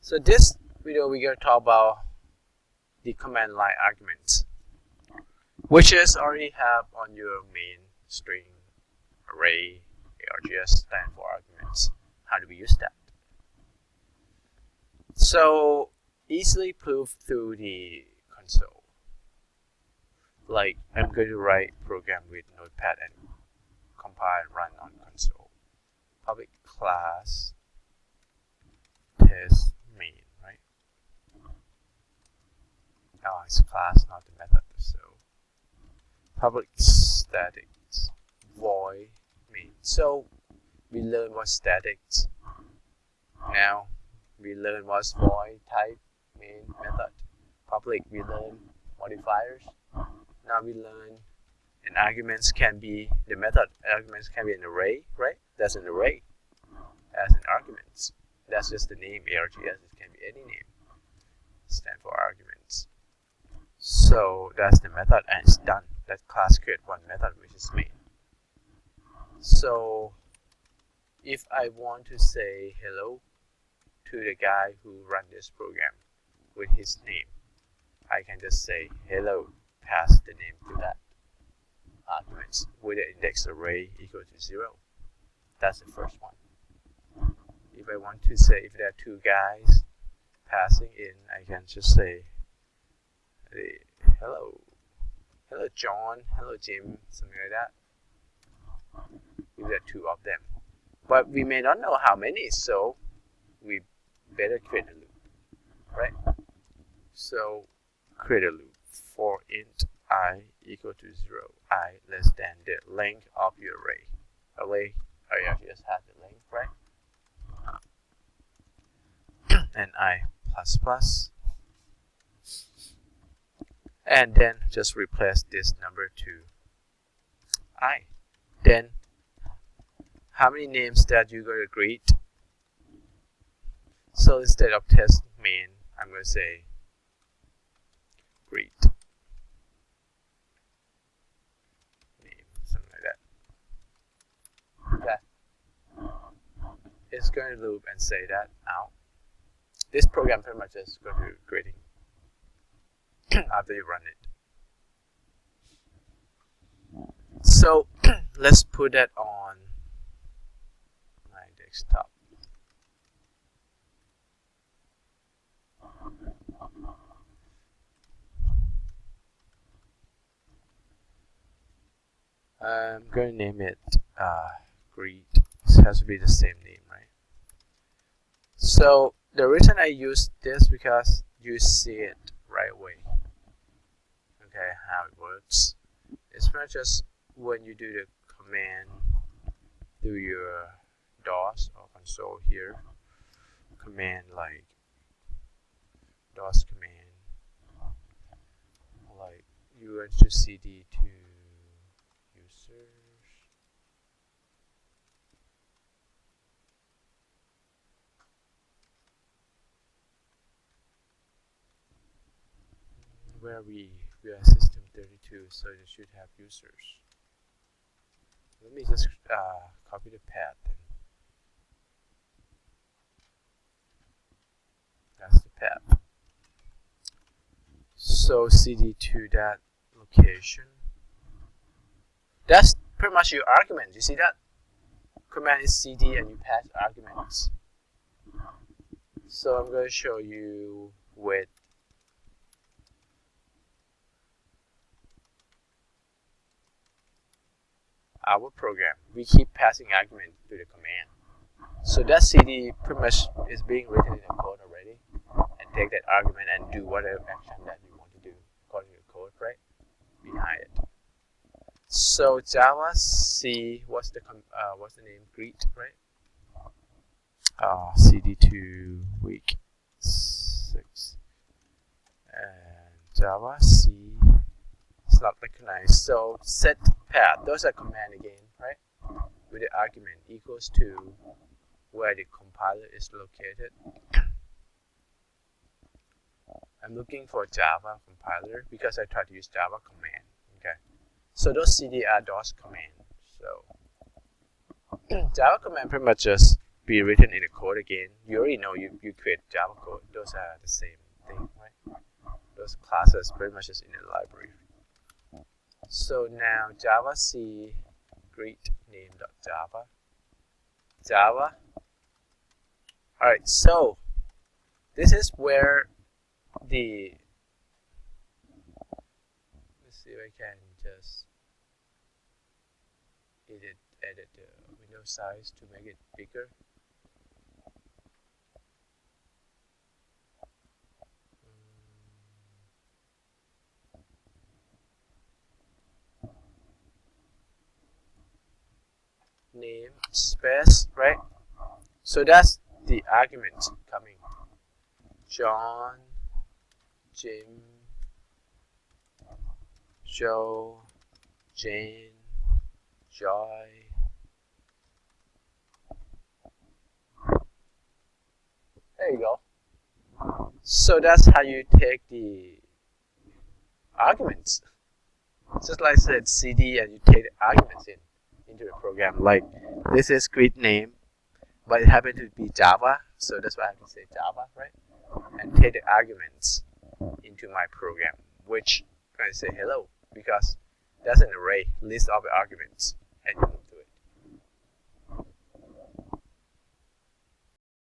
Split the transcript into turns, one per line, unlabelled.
So this video we're going to talk about the command line arguments, which is already have on your main string array. ARGS stand for arguments. How do we use that? So easily prove through the console. Like I'm going to write program with Notepad and compile and run on console. Public class test main, right? Oh, it's class, not the method. So public static void main. So we learn what statics. Now we learn what's void type main method. Public we learn modifiers. Now we learn an arguments can be the method. Arguments can be an array, right? That's an array as an arguments. That's just the name ARGS. It can be any name. Stand for arguments. So that's the method and it's done. That class create one method which is main. So if I want to say hello to the guy who run this program with his name, I can just say hello, pass the name to that arguments with the index array equal to 0. That's the first one. If I want to say if there are two guys passing in, I can just say hello John, hello Jim, something like that. If there are two of them. But we may not know how many, so we better create a loop, right? So create a loop for int I equal to 0, I less than the length of your array. Array just has the length, right? And I plus plus. And then just replace this number to I. Then how many names that you're going to greet? So instead of test main, I'm going to say greet name, something like that. Okay. It's going to loop and say that out. This program pretty much is going to do greeting after you run it. So let's put that on my desktop. I'm going to name it greet. It has to be the same name, right? So the reason I use this because you see it right away. Okay, how it works. It's not just when you do the command through your DOS or console here. Command like DOS command, like you want to cd to users. Where we are system 32, so you should have users. Let me just copy the path then. That's the path. So cd to that location. That's pretty much your argument. You see that? Command is cd and you pass arguments. So I'm going to show you with our program. We keep passing argument to the command. So that cd pretty much is being written in the code already, and take that argument and do whatever action that you want to do according to the code, right? Behind it. So Java C, what's the name? Greet, right? CD2 week 6 and Java C. It's not recognized. So set path. Those are command again, right? With the argument equals to where the compiler is located. I'm looking for Java compiler because I try to use Java command. Okay. So those cd are DOS command. So Java command pretty much just be written in the code again. You already know you create Java code. Those are the same thing, right? Those classes pretty much is in the library. So now Java C greet name.java. Java. Alright, so this is where the, let's see if I can just edit the window size to make it bigger. Name space, right? So that's the argument coming. John, Jim, Joe, Jane, Joy. There you go. So that's how you take the arguments. Just like I said, CD, and you take the arguments into the program. Like this is greet name, but it happened to be Java, so that's why I have to say Java, right? And take the arguments into my program, which I say hello, because that's an array, list of arguments, and